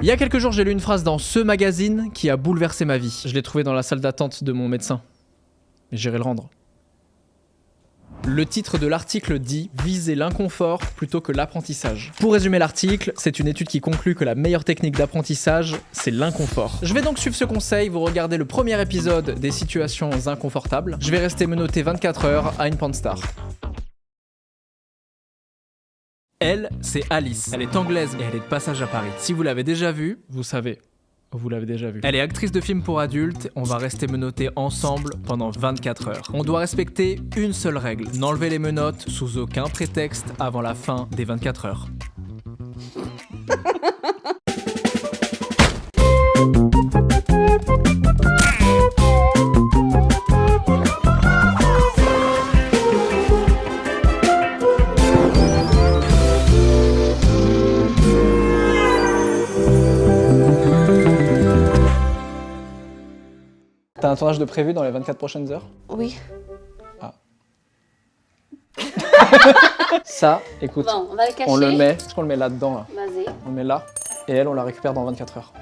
Il y a quelques jours, j'ai lu une phrase dans ce magazine qui a bouleversé ma vie. Je l'ai trouvée dans la salle d'attente de mon médecin. Et j'irai le rendre. Le titre de l'article dit « Viser l'inconfort plutôt que l'apprentissage ». Pour résumer l'article, c'est une étude qui conclut que la meilleure technique d'apprentissage, c'est l'inconfort. Je vais donc suivre ce conseil, vous regardez le premier épisode des situations inconfortables. Je vais rester menotté 24 heures à une Panstar. Elle, c'est Alice. Elle est anglaise et elle est de passage à Paris. Si vous l'avez déjà vue, vous savez. Vous l'avez déjà vu. Elle est actrice de films pour adultes, on va rester menottés ensemble pendant 24 heures. On doit respecter une seule règle, n'enlever les menottes sous aucun prétexte avant la fin des 24 heures. T'as un tournage de prévu dans les 24 prochaines heures? Oui. Ah. Ça, écoute, Bon, on va le cacher. on le met, est-ce qu'on le met là-dedans là? Vas-y. On le met là, et elle, on la récupère dans 24 heures.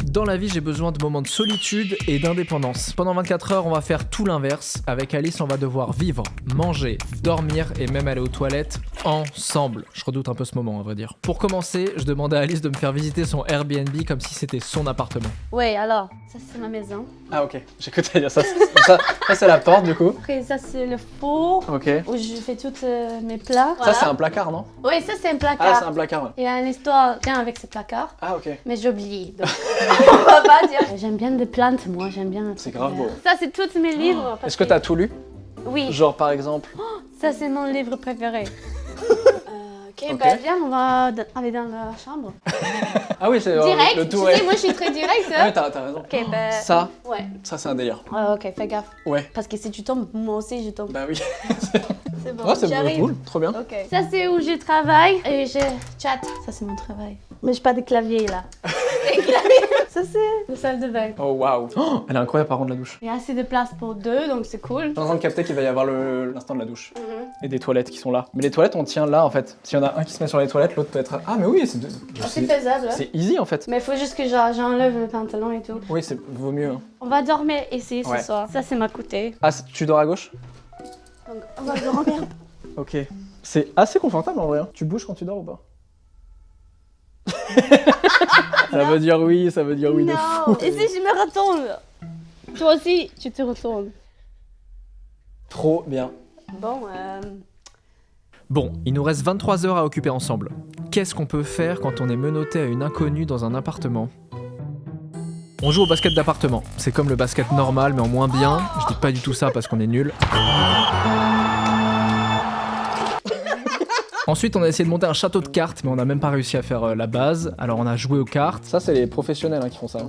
Dans la vie, j'ai besoin de moments de solitude et d'indépendance. Pendant 24 heures, on va faire tout l'inverse. Avec Alice, on va devoir vivre, manger, dormir et même aller aux toilettes ensemble. Je redoute un peu ce moment, à vrai dire. Pour commencer, je demandais à Alice de me faire visiter son Airbnb comme si c'était son appartement. Ouais, alors, ça c'est ma maison. Ah ok, j'ai cru que t'allais dire ça. Ça c'est la porte du coup. Après, ça c'est le four Ok. où je fais tous mes plats. Ça c'est un placard, non? Oui, ça c'est un Ah, placard. c'est un placard. Ouais. Il y a une histoire bien avec ce placard. Ah ok. Mais j'ai oublié, donc on va pas dire. J'aime bien des plantes, moi, j'aime bien. C'est grave beau. Ça c'est tous mes livres. parce Est-ce que t'as tout lu? Oui, Genre par exemple. ça c'est mon livre préféré. Ok, Ok. bah viens, on va aller dans la chambre. Ah oui, c'est Direct, le tu tout. sais, moi je suis très direct. Ah oui, t'as raison. Ok, bah... Ça, Ouais. ça c'est un délire. Ok, fais gaffe. Ouais. Parce que si tu tombes, moi aussi je tombe. Bah oui. C'est bon, Ouais, c'est j'arrive. cool, trop bien. Ok. Ça c'est où je travaille et je chatte. Ça c'est mon travail. Mais j'ai pas de clavier là. Ça c'est la salle de bain. Oh waouh. Oh, elle est incroyable par contre la douche. Il y a assez de place pour deux donc c'est cool. Je suis en train de capter qu'il va y avoir l'instant de la douche. Et des toilettes qui sont là. Mais les toilettes, on tient là en fait. S'il y en a un qui se met sur les toilettes, l'autre peut être. Ah mais oui, C'est faisable. c'est easy en fait. Mais il faut juste que j'enlève le pantalon et tout. Oui, vaut mieux. Hein. On va dormir ici Ouais. ce soir. Ça c'est ma côté. Ah, tu dors à gauche? Donc on va dormir. Ok. C'est assez confortable en vrai. Hein. Tu bouges quand tu dors ou pas? Ça veut dire oui, ça veut dire oui de fou. Non. Et si je me retourne? Toi aussi, tu te retournes. Trop bien. Bon, Bon, il nous reste 23 heures à occuper ensemble. Qu'est-ce qu'on peut faire quand on est menotté à une inconnue dans un appartement? On joue au basket d'appartement. C'est comme le basket normal, mais en moins bien. Je dis pas du tout ça parce qu'on est nuls. Ensuite, on a essayé de monter un château de cartes, mais on n'a même pas réussi à faire la base. Alors, on a joué aux cartes. Ça, c'est les professionnels qui font ça.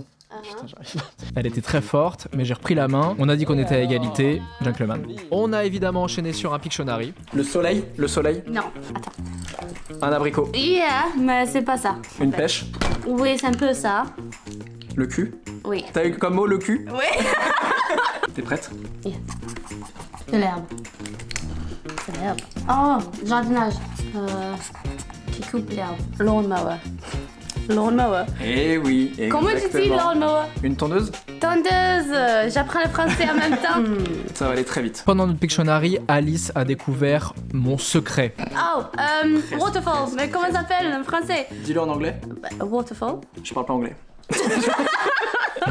Putain, j'arrive pas. Elle était très forte, mais j'ai repris la main. On a dit qu'on était à égalité. Gentleman. On a évidemment enchaîné sur un Pictionary. Le soleil. non, attends. Un abricot. Yeah, mais c'est pas ça. Une pêche. Oui, c'est un peu ça. Le cul. Oui. T'as eu comme mot le cul? Oui. T'es prête? De l'herbe. C'est l'herbe. Oh, jardinage. Tu coupes l'herbe. Lawnmower. Lawnmower. Eh oui, Comment tu dis lawnmower? Une tondeuse? Tondeuse. J'apprends le français en même temps. Ça va aller très vite. Pendant notre Pictionary, Alice a découvert mon secret. Oh, waterfall. Mais comment ça s'appelle en français? Dis-le en anglais. Waterfall. Je parle pas anglais.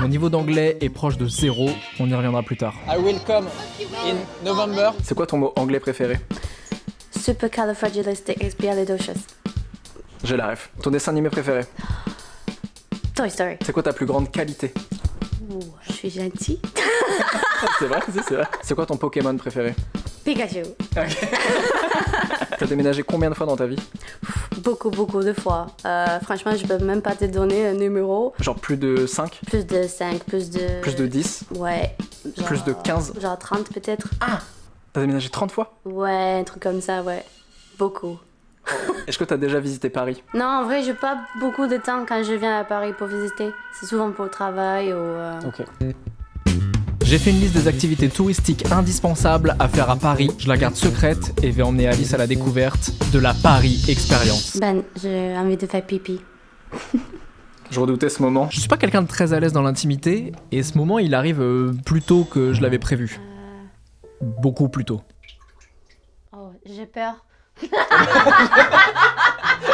Mon niveau d'anglais est proche de 0, on y reviendra plus tard. I will come in November. C'est quoi ton mot anglais préféré? Supercalifragilisticexpialidocious. J'ai la ref. Ton dessin animé préféré? Toy Story. C'est quoi ta plus grande qualité? Ouh, je suis gentille. C'est vrai, c'est vrai. C'est quoi ton Pokémon préféré? Pikachu. T'as déménagé combien de fois dans ta vie? Beaucoup de fois. Franchement, je peux même pas te donner un numéro. Genre plus de 5? Plus de 5, plus de... Plus de 10? Ouais. Genre, Plus de 15? Genre 30 peut-être. Ah! T'as déménagé 30 fois? Ouais, un truc comme ça, ouais. Beaucoup. Est-ce que t'as déjà visité Paris? Non, en vrai, j'ai pas beaucoup de temps quand je viens à Paris pour visiter. C'est souvent pour le travail ou... Ok. J'ai fait une liste des activités touristiques indispensables à faire à Paris. Je la garde secrète et vais emmener Alice à la découverte de la Paris Experience. Ben, j'ai envie de faire pipi. Je redoutais ce moment. Je suis pas quelqu'un de très à l'aise dans l'intimité, et ce moment, il arrive plus tôt que je l'avais prévu. Beaucoup plus tôt. Oh, j'ai peur.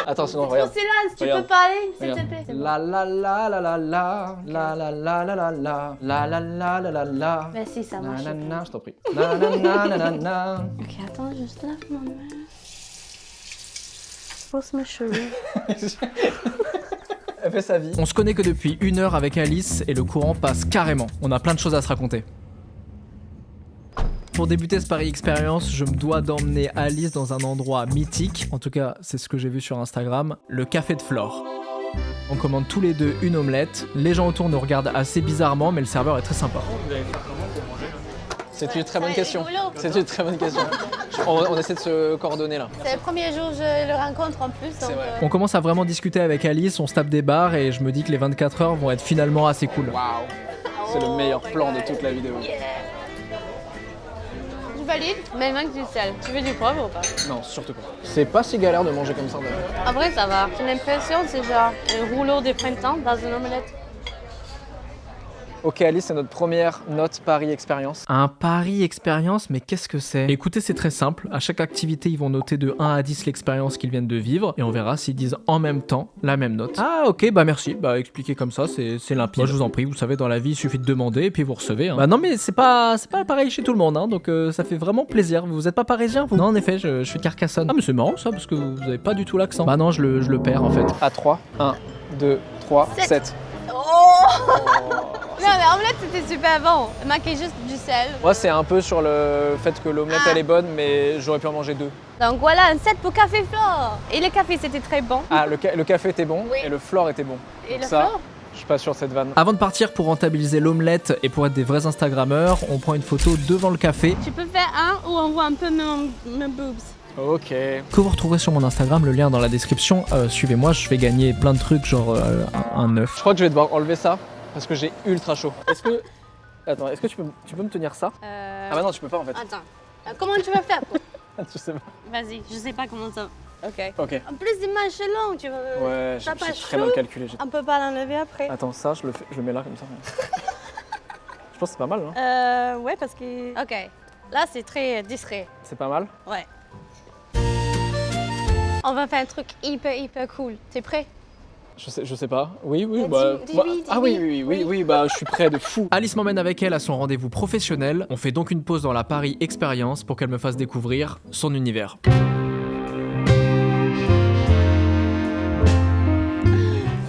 Attends, sinon, Trop regarde. silence, tu Regarde. peux parler, s'il Regarde. te plaît. La la la la la la la la la la la la la la la la la la. Merci, ça marche. Je t'en prie. Na na na na na na. Ok, attends, juste lave ma main. Pose mes cheveux. Elle fait sa vie. On se connaît que depuis 1 heure avec Alice et le courant passe carrément. On a plein de choses à se raconter. Pour débuter ce Paris Expérience, je me dois d'emmener Alice dans un endroit mythique. En tout cas, c'est ce que j'ai vu sur Instagram, le Café de Flore. On commande tous les deux une omelette. Les gens autour nous regardent assez bizarrement, mais le serveur est très sympa. C'est une très bonne question. C'est une très bonne question. On essaie de se coordonner là. C'est le premier jour que je le rencontre en plus. Donc, On commence à vraiment discuter avec Alice, on se tape des barres et je me dis que les 24 heures vont être finalement assez cool. Waouh, c'est le meilleur plan de toute la vidéo. Je valide, mais il manque du sel. Tu veux du poivre ou pas? Non, surtout pas. C'est pas si galère de manger comme ça. En vrai, ça va. J'ai l'impression que c'est genre un rouleau de printemps dans une omelette. Ok Alice, c'est notre première note Paris Expérience. Un Paris Expérience, mais qu'est-ce que c'est? Écoutez, c'est très simple. À chaque activité, ils vont noter de 1 à 10 l'expérience qu'ils viennent de vivre et on verra s'ils disent en même temps la même note. Ah ok, bah merci. Bah expliquer comme ça, c'est limpide. Moi je vous en prie, vous savez, dans la vie, il suffit de demander et puis vous recevez. Hein. Bah non mais c'est pas pareil chez tout le monde, hein, donc ça fait vraiment plaisir. Vous êtes pas parisien vous? Non en effet, je suis de Carcassonne. Ah mais c'est marrant ça, parce que vous avez pas du tout l'accent. Bah non, je le perds en fait. À 3, 1, 2, 3, 7. Non, mais omelette, c'était super bon. Il manquait juste du sel. Moi, c'est un peu sur le fait que l'omelette, elle est bonne, mais j'aurais pu en manger 2. Donc voilà, un 7 pour Café Flore. Et le café, c'était très bon. Ah, le café était bon et le Flore était bon. Et le ça, Flore? je suis pas sûr de cette vanne. Avant de partir pour rentabiliser l'omelette et pour être des vrais Instagrammeurs, on prend une photo devant le café. Tu peux faire un où on voit un peu mes boobs. Ok. Que vous retrouverez sur mon Instagram, le lien dans la description. Suivez-moi, je vais gagner plein de trucs, genre un œuf. Je crois que je vais devoir enlever ça parce que j'ai ultra chaud. Attends, est-ce que tu peux me tenir ça? Ah bah non, tu peux pas en fait. Attends, comment tu vas faire? Je sais pas. Vas-y, je sais pas comment ça. Ok. Ok. En plus, l'image est longue, tu vois. Ouais, j'ai très mal calculé. On peut pas l'enlever après. Attends, ça, je le mets là comme ça. Je pense que c'est pas mal, hein? Ouais, parce que... Ok. Là, c'est très discret. C'est pas mal? Ouais. On va faire un truc hyper cool. T'es prêt? Je sais pas. Oui, Dis oui, ah oui, bah je suis prêt de fou. Alice m'emmène avec elle à son rendez-vous professionnel. On fait donc une pause dans la Paris Expérience pour qu'elle me fasse découvrir son univers.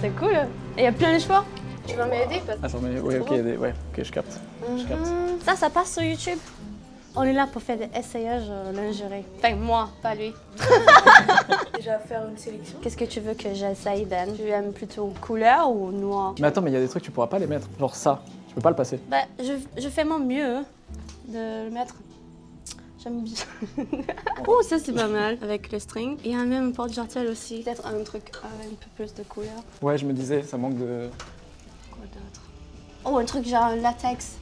C'est cool. Et il y a plein de choix. Tu vas m'aider parce que... Attends, mais oui, ok, je capte. Ça passe sur YouTube. On est là pour faire des essayages lingerie. Enfin, moi, pas lui. Déjà faire une sélection. Qu'est-ce que tu veux que j'essaye, Ben? Tu aimes plutôt couleur ou noir? Mais attends, mais il y a des trucs que tu pourras pas les mettre. Genre ça, tu peux pas le passer. Bah, je fais mon mieux de le mettre. J'aime bien. Oh, ça c'est pas mal. Avec le string. Et un même porte-jartel aussi. Peut-être un truc avec un peu plus de couleur. Ouais, je me disais, ça manque de... Quoi d'autre? Oh, un truc genre un latex.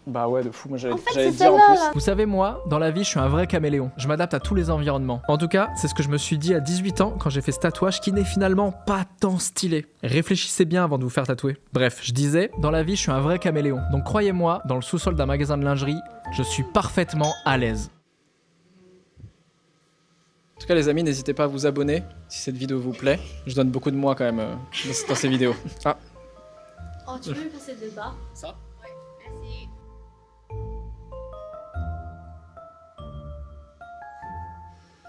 Bah ouais, de fou, moi j'allais En fait, c'est dire en celle-là, plus. là. Vous savez, moi, dans la vie, je suis un vrai caméléon. Je m'adapte à tous les environnements. En tout cas, c'est ce que je me suis dit à 18 ans quand j'ai fait ce tatouage qui n'est finalement pas tant stylé. Réfléchissez bien avant de vous faire tatouer. Bref, je disais, dans la vie, je suis un vrai caméléon. Donc croyez-moi, dans le sous-sol d'un magasin de lingerie, je suis parfaitement à l'aise. En tout cas, les amis, n'hésitez pas à vous abonner si cette vidéo vous plaît. Je donne beaucoup de moi quand même dans ces vidéos. Ah. Oh, tu veux me passer de bas? Ça? Ouais, merci.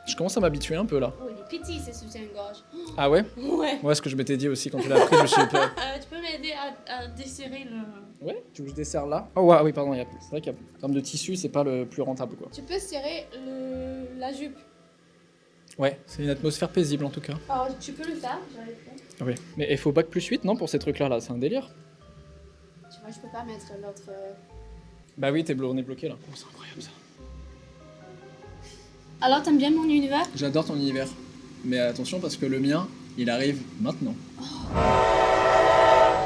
Je commence à m'habituer un peu là. Oh, il est petit, ces soutiens-gorge. Ah ouais? Ouais. Ouais, ce que je m'étais dit aussi quand tu l'as pris, je me suis dit... Tu peux m'aider à desserrer le... Ouais, tu veux que je desserre là? Oh ouais, oui, pardon, c'est vrai qu'en termes de tissu, c'est pas le plus rentable quoi. Tu peux serrer la jupe. Ouais, c'est une atmosphère paisible en tout cas. Alors, tu peux le faire, j'arrive pas. Ah oui. Mais il faut bac plus 8 non pour ces trucs là, c'est un délire. Tu vois, je peux pas mettre l'autre... Bah oui, on est bloqué là. Oh, c'est incroyable ça. Alors, t'aimes bien mon univers? J'adore ton univers. Mais attention parce que le mien, il arrive maintenant.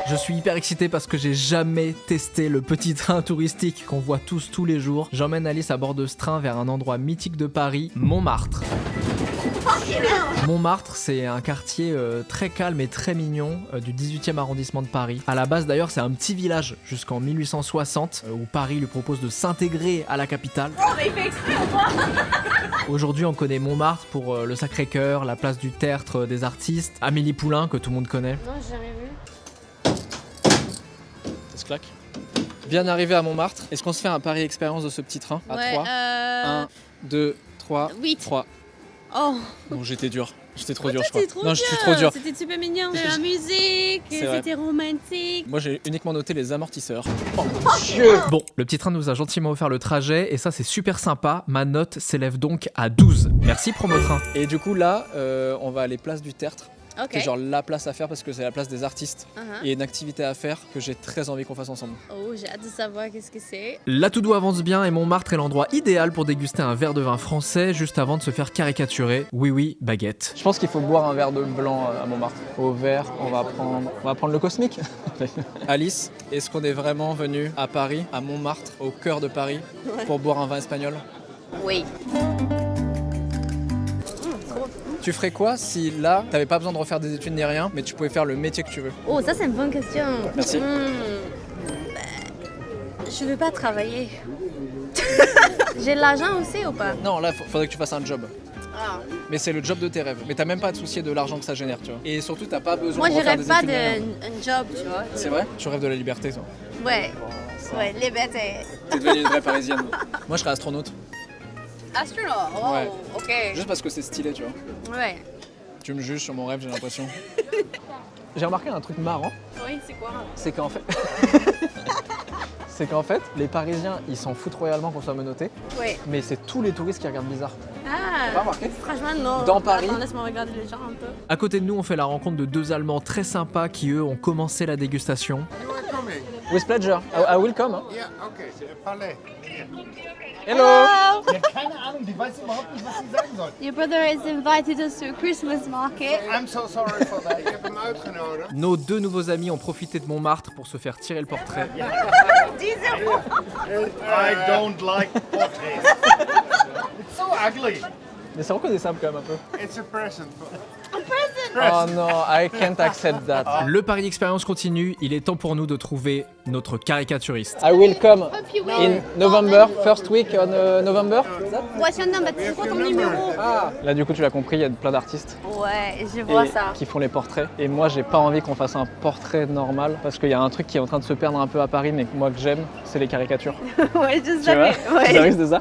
Je suis hyper excité parce que j'ai jamais testé le petit train touristique qu'on voit tous les jours. J'emmène Alice à bord de ce train vers un endroit mythique de Paris, Montmartre. Montmartre, c'est un quartier très calme et très mignon du 18e arrondissement de Paris. À la base d'ailleurs, c'est un petit village jusqu'en 1860 où Paris lui propose de s'intégrer à la capitale. Aujourd'hui, on connaît Montmartre pour le Sacré-Cœur, la place du Tertre des artistes, Amélie Poulain que tout le monde connaît. Non, j'ai jamais vu. Ça se claque. Bien arrivé à Montmartre. Est-ce qu'on se fait un pari expérience de ce petit train à 3 1, 2, 3, 8. 3. Oh, Bon, j'étais dur. J'étais trop dur, je crois. c'était trop Non, bien. je suis trop dur. C'était super mignon. De la musique, C'est vrai. c'était romantique. Moi, j'ai uniquement noté les amortisseurs. Bon, le petit train nous a gentiment offert le trajet et ça, c'est super sympa. Ma note s'élève donc à 12. Merci Promotrain. Et du coup, là, on va aller place du Tertre. Ok. C'est genre la place à faire parce que c'est la place des artistes. Uh-huh. Il y a une activité à faire que j'ai très envie qu'on fasse ensemble. Oh, j'ai hâte de savoir qu'est-ce que c'est. La Toudou avance bien et Montmartre est l'endroit idéal pour déguster un verre de vin français juste avant de se faire caricaturer. Oui, oui, baguette. Je pense qu'il faut boire un verre de blanc à Montmartre. Au verre, on va prendre le cosmique. Alice, est-ce qu'on est vraiment venu à Paris, à Montmartre, au cœur de Paris, pour boire un vin espagnol? Oui. Tu ferais quoi si là, t'avais pas besoin de refaire des études ni rien, mais tu pouvais faire le métier que tu veux? Oh, ça, c'est une bonne question. Merci. Je veux pas travailler. J'ai de l'argent aussi ou pas? Non, là, faudrait que tu fasses un job. Ah. Mais c'est le job de tes rêves. Mais t'as même pas à te soucier de l'argent que ça génère, tu vois. Et surtout, t'as pas besoin Moi, de je refaire rêve des pas études ni rien. d'un job, tu vois. C'est vrai? Tu rêves de la liberté, toi. Ouais. Ouais, liberté. T'es devenue une vraie parisienne. Moi, je serais astronaute. Astronaute. Oh, Ouais. ok. Juste parce que c'est stylé, tu vois. Ouais. Tu me juges sur mon rêve, j'ai l'impression. J'ai remarqué un truc marrant, Oui, c'est quoi? c'est qu'en fait... les Parisiens, ils s'en foutent royalement qu'on soit menottés, Oui. mais c'est tous les touristes qui regardent bizarre. T'as pas Ah. remarqué? Franchement, non. Dans Paris. Attends, laisse-moi regarder les gens un peu. À côté de nous, on fait la rencontre de deux Allemands très sympas qui, eux, ont commencé la dégustation. You are coming? With pleasure. I will come. Hein. Yeah, okay. Palais. Hello. Keine Ahnung, die weiß überhaupt nicht, was sie sagen soll. Your brother has invited us to a Christmas market. I'm so sorry for that. Ik heb hem uitgenodigd. Nos deux nouveaux amis ont profité de Montmartre pour se faire tirer le portrait. I don't like portraits. It's so ugly. Mais c'est reconnaissable quand même un peu. It's a present. Oh non, I can't accept that. Le Paris Experience continue, il est temps pour nous de trouver notre caricaturiste. I will come in November, first week on November. What's your number? C'est quoi ton numéro? Ah. Là du coup tu l'as compris, il y a plein d'artistes Ouais, je vois ça. qui font les portraits. Et moi j'ai pas envie qu'on fasse un portrait normal parce qu'il y a un truc qui est en train de se perdre un peu à Paris mais que moi que j'aime, c'est les caricatures. Ouais, je Tu vois? savais. Tu Ouais. savais que c'était ça?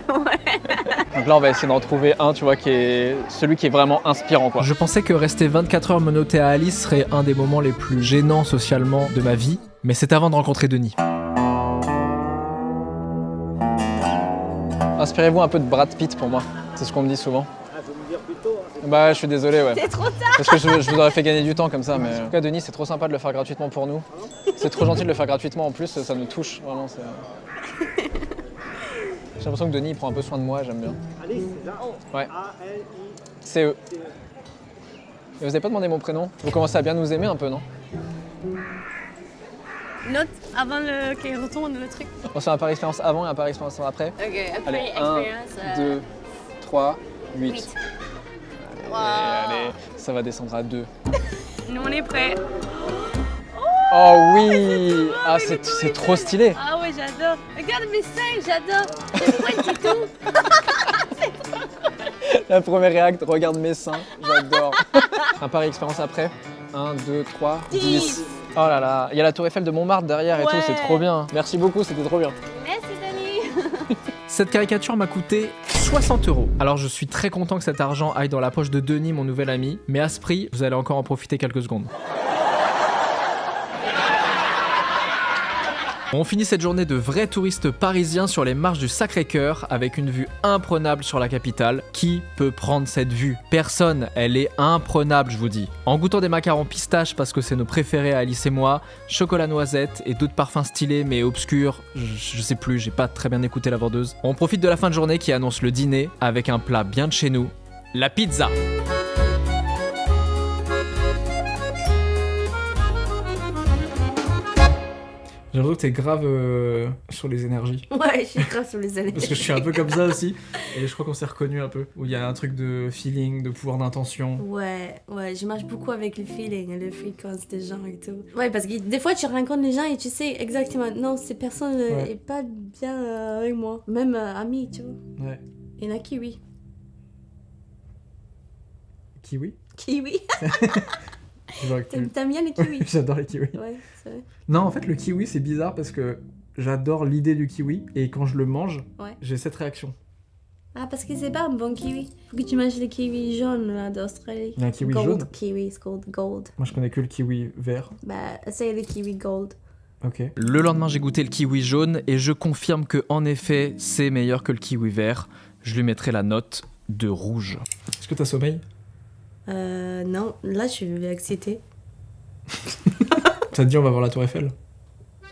Donc là on va essayer d'en trouver un, tu vois, qui est celui qui est vraiment inspirant quoi. Je pensais que rester 24 heures menotté à Alice serait un des moments les plus gênants socialement de ma vie, mais c'est avant de rencontrer Denis. Inspirez-vous un peu de Brad Pitt pour moi, c'est ce qu'on me dit souvent. Bah je suis désolé ouais. C'est trop tard. Parce que je vous aurais fait gagner du temps comme ça, mais en tout cas Denis c'est trop sympa de le faire gratuitement pour nous. C'est trop gentil de le faire gratuitement en plus, ça nous touche vraiment. J'ai l'impression que Denis il prend un peu soin de moi, j'aime bien. Ouais. C'est eux. Et vous avez pas demandé mon prénom? Vous commencez à bien nous aimer un peu, non? Note avant le qui retourne le truc. On fait un Paris Expérience avant et un Paris Expérience après. Ok, après Allez, 1, expérience. 2, 3, 8. 8. Allez, ça va descendre à 2. Nous on est prêts. Oh oui! Ah, c'est trop stylé! Ah ouais, j'adore. Regarde mes seins, j'adore. C'est pointu tout. La première réacte, regarde mes seins, j'adore. Un Paris Expérience après. 1, 2, 3, 10. Oh là là, il y a la Tour Eiffel de Montmartre derrière et tout, Ouais. c'est trop bien. Merci beaucoup, c'était trop bien. Merci Denis. Cette caricature m'a coûté 60 €. Alors je suis très content que cet argent aille dans la poche de Denis, mon nouvel ami, mais à ce prix, vous allez encore en profiter quelques secondes. On finit cette journée de vrais touristes parisiens sur les marches du Sacré-Cœur avec une vue imprenable sur la capitale. Qui peut prendre cette vue? Personne, elle est imprenable je vous dis. En goûtant des macarons pistaches parce que c'est nos préférés Alice et moi, chocolat noisette et d'autres parfums stylés mais obscurs, je sais plus, j'ai pas très bien écouté la vendeuse. On profite de la fin de journée qui annonce le dîner avec un plat bien de chez nous, la pizza. J'ai l'impression que t'es grave sur les énergies. Ouais, je suis grave sur les années. Parce que je suis un peu comme ça aussi. Et je crois qu'on s'est reconnus un peu. Où il y a un truc de feeling, de pouvoir d'intention. Ouais, je marche beaucoup avec le feeling et les fréquences des gens et tout. Ouais, parce que des fois tu rencontres les gens et tu sais exactement, non, cette personne est pas bien avec moi. Même amie, tu vois. Ouais. Il y en a qui oui. Kiwi? Kiwi. T'aimes bien les kiwis? J'adore les kiwis. Ouais, c'est vrai. Non, en fait, le kiwi, c'est bizarre parce que j'adore l'idée du kiwi. Et quand je le mange, j'ai cette réaction. Ah, parce que c'est pas un bon kiwi. Faut que tu manges les kiwis jaunes là d'Australie. Il y a un kiwi gold jaune? Kiwi, it's called gold. Moi, je connais que le kiwi vert. Bah, essaye le kiwi gold. Ok. Le lendemain, j'ai goûté le kiwi jaune et je confirme que, en effet, c'est meilleur que le kiwi vert. Je lui mettrai la note de rouge. Est-ce que t'as sommeil? Non, là je suis excitée. Ça te dit, on va voir la Tour Eiffel?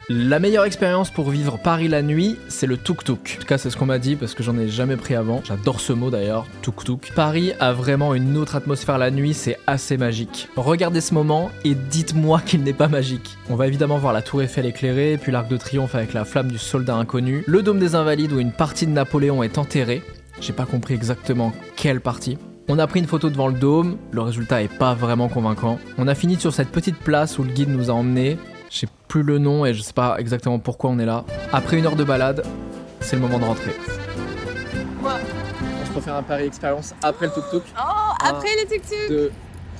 La meilleure expérience pour vivre Paris la nuit, c'est le tuk-tuk. En tout cas, c'est ce qu'on m'a dit parce que j'en ai jamais pris avant. J'adore ce mot d'ailleurs, tuk-tuk. Paris a vraiment une autre atmosphère la nuit, c'est assez magique. Regardez ce moment et dites-moi qu'il n'est pas magique. On va évidemment voir la Tour Eiffel éclairée, puis l'Arc de Triomphe avec la flamme du soldat inconnu, le Dôme des Invalides où une partie de Napoléon est enterrée. J'ai pas compris exactement quelle partie. On a pris une photo devant le dôme, le résultat est pas vraiment convaincant. On a fini sur cette petite place où le guide nous a emmenés. Je sais plus le nom et je sais pas exactement pourquoi on est là. Après une heure de balade, c'est le moment de rentrer. On se refait un Paris Expérience après le tuk-tuk. Oh, après le tuk-tuk. 2,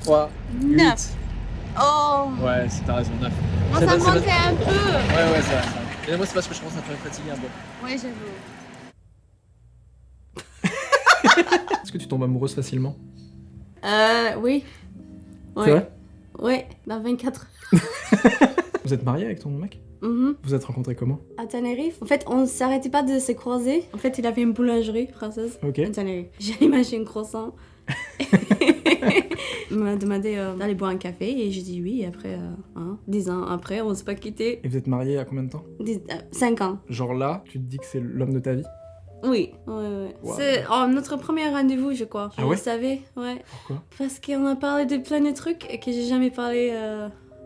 3, 8. 9. Oh. Ouais, t'as raison, 9. Moi, ça me manquait un peu. Ouais, ça. Et moi, c'est parce que je commence à me fatiguer un peu. Ouais, j'avoue. Est-ce que tu tombes amoureuse facilement? Oui. Ouais. C'est vrai? Ouais, dans 24 heures. Vous êtes mariée avec ton mec? Vous vous êtes rencontrés comment? À Tenerife. En fait, on s'arrêtait pas de se croiser. En fait, il avait une boulangerie française. Ok. À Tenerife. J'ai mangé un croissant. Il m'a demandé d'aller boire un café et j'ai dit oui. Et après, 10 ans après, on s'est pas quittés. Et vous êtes mariés à combien de temps? 5 ans. Genre là, tu te dis que c'est l'homme de ta vie? Oui, ouais. Wow. C'est notre premier rendez-vous, je crois. Ah ouais? Vous savez, ouais. Pourquoi? Parce qu'on a parlé de plein de trucs et que j'ai jamais parlé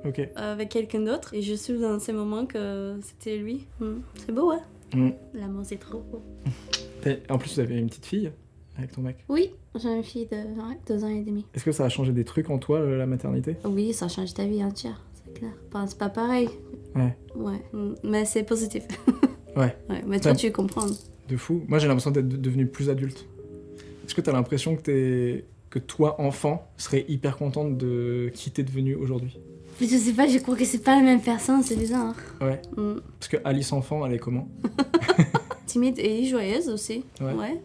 Ok. avec quelqu'un d'autre. Et je suis dans ces moments que c'était lui. C'est beau, ouais. L'amour, c'est trop beau. Et en plus, vous avez une petite fille avec ton mec? Oui, j'ai une fille de 2 ans et demi. Est-ce que ça a changé des trucs en toi, la maternité? Oui, ça change ta vie entière, c'est clair. Enfin, c'est pas pareil. Ouais. Ouais, mais c'est positif. Ouais. Mais toi, tu comprends. De fou. Moi, j'ai l'impression d'être devenu plus adulte. Est-ce que t'as l'impression que toi, enfant, serais hyper contente de qui t'es devenu aujourd'hui? Je sais pas, je crois que c'est pas la même personne, c'est bizarre. Ouais. Parce que Alice enfant, elle est comment? Timide et joyeuse aussi. Ouais.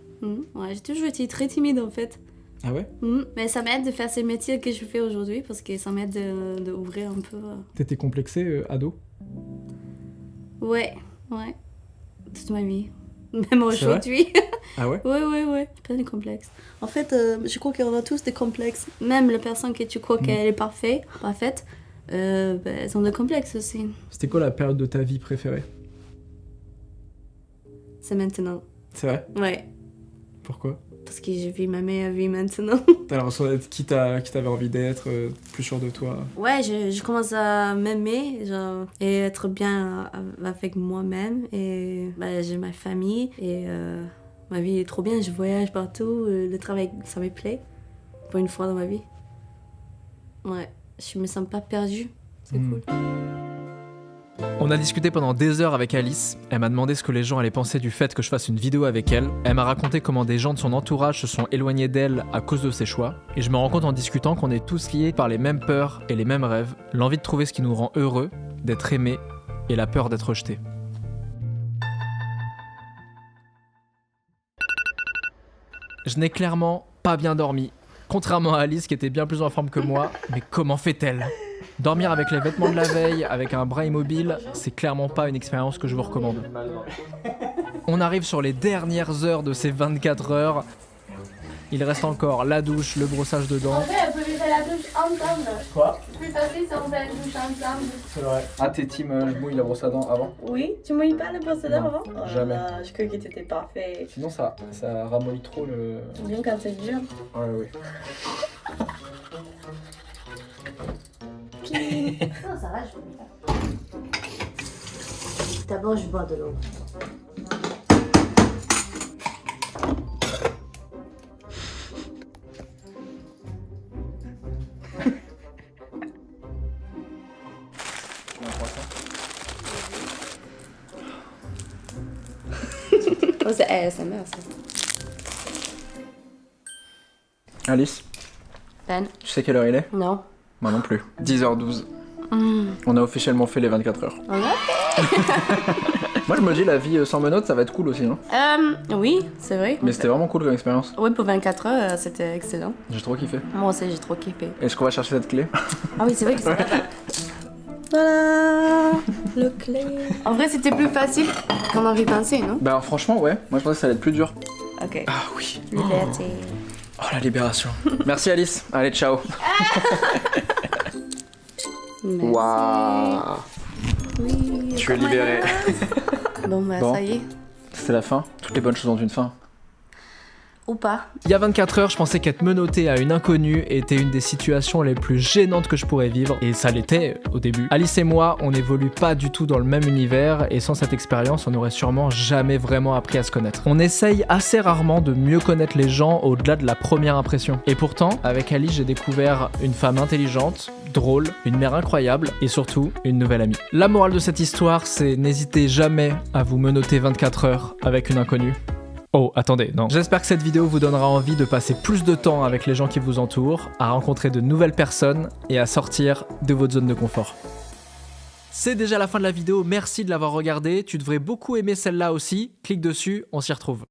Ouais, j'ai toujours été très timide en fait. Ah ouais? Mais ça m'aide de faire ces métiers que je fais aujourd'hui parce que ça m'aide d'ouvrir un peu. T'étais complexée, ado? Ouais. Toute ma vie. Même aujourd'hui. Ah ouais? Ouais. Plein de complexes. En fait, je crois qu'on a tous des complexes. Même la personne que tu crois qu'elle est parfaite, elles ont des complexes aussi. C'était quoi la période de ta vie préférée? C'est maintenant. C'est vrai? Ouais. Pourquoi? Parce que je vis ma meilleure vie maintenant. T'as l'impression d'être qui t'avais envie d'être, plus sûr de toi? Ouais, je commence à m'aimer et être bien avec moi-même. Et j'ai ma famille et ma vie est trop bien. Je voyage partout. Le travail, ça me plaît. Pour une fois dans ma vie. Ouais, je me sens pas perdue. C'est cool. On a discuté pendant des heures avec Alice. Elle m'a demandé ce que les gens allaient penser du fait que je fasse une vidéo avec elle. Elle m'a raconté comment des gens de son entourage se sont éloignés d'elle à cause de ses choix. Et je me rends compte en discutant qu'on est tous liés par les mêmes peurs et les mêmes rêves. L'envie de trouver ce qui nous rend heureux, d'être aimé et la peur d'être rejeté. Je n'ai clairement pas bien dormi. Contrairement à Alice qui était bien plus en forme que moi. Mais comment fait-elle ? Dormir avec les vêtements de la veille, avec un bras immobile, c'est clairement pas une expérience que je vous recommande. On arrive sur les dernières heures de ces 24 heures. Il reste encore la douche, le brossage de dents. En vrai, on peut faire la douche ensemble. Quoi? C'est plus facile si on fait la douche ensemble. C'est vrai. Ah, t'es team je mouille la brosse à dents avant? Oui, tu mouilles pas le brosse à dents avant? Oh jamais. Là, je croyais que t'étais parfait. Sinon ça ramollit trop le... Bien quand c'est dur. Ouais, oui. Non, ça va, je D'abord, je bois de l'eau. Oh, c'est ASMR, ça. Alice, Ben? tu sais quelle heure il est? Non. Moi non plus. 10h12. On a officiellement fait les 24 heures. On a Moi je me dis la vie sans menottes ça va être cool aussi hein. Oui, c'est vrai. Mais c'était vraiment cool comme expérience. Oui, pour 24 heures, c'était excellent. J'ai trop kiffé. Moi aussi, j'ai trop kiffé. Est-ce qu'on va chercher cette clé? Ah oui, c'est vrai que c'est Voilà le clé. En vrai, c'était plus facile qu'on avait pensé, non? Bah franchement ouais, moi je pensais que ça allait être plus dur. Ok. Ah oui. Liberté. Oh la libération. Merci Alice. Allez ciao. Merci. Waouh. Oui. Tu es libérée. Bon, bah Bon. ça y est. C'était la fin. Toutes les bonnes choses ont une fin. Ou pas. Il y a 24 heures, je pensais qu'être menotté à une inconnue était une des situations les plus gênantes que je pourrais vivre, et ça l'était au début. Alice et moi, on n'évolue pas du tout dans le même univers, et sans cette expérience, on n'aurait sûrement jamais vraiment appris à se connaître. On essaye assez rarement de mieux connaître les gens au-delà de la première impression. Et pourtant, avec Alice, j'ai découvert une femme intelligente, drôle, une mère incroyable, et surtout, une nouvelle amie. La morale de cette histoire, c'est n'hésitez jamais à vous menotter 24 heures avec une inconnue. Oh, attendez, non. J'espère que cette vidéo vous donnera envie de passer plus de temps avec les gens qui vous entourent, à rencontrer de nouvelles personnes et à sortir de votre zone de confort. C'est déjà la fin de la vidéo, merci de l'avoir regardée. Tu devrais beaucoup aimer celle-là aussi. Clique dessus, on s'y retrouve.